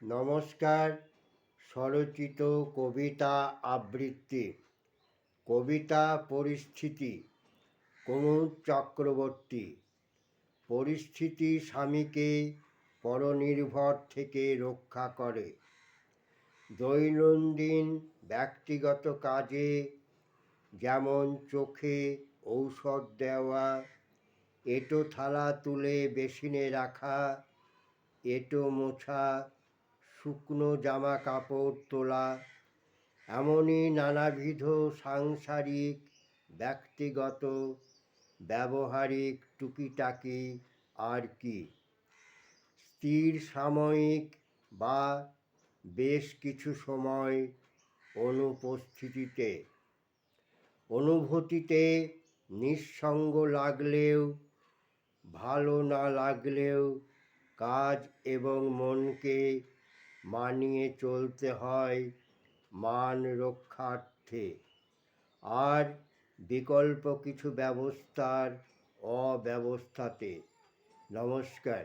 নমস্কার। স্বরচিত কবিতা আবৃত্তি। কবিতা পরিস্থিতি। কুমুদ চক্রবর্তী। পরিস্থিতি স্বামীকে পরনির্ভর থেকে রক্ষা করে। দৈনন্দিন ব্যক্তিগত কাজে যেমন চোখে ঔষধ দেওয়া, এঁটো থালা তুলে বেসিনে রাখা, এঁটো মোছা, শুকনো জামা কাপড় তোলা, এমনই নানাবিধ সাংসারিক ব্যক্তিগত ব্যবহারিক টুকিটাকি আর কি স্থির সাময়িক বা বেশ কিছু সময় অনুভূতিতে নিঃসঙ্গ লাগলেও ভালো না লাগলেও কাজ এবং মনকে মানিয়ে চলতে হয় মান রক্ষার্থে, আর বিকল্প কিছু ব্যবস্থার অব্যবস্থাতে। নমস্কার।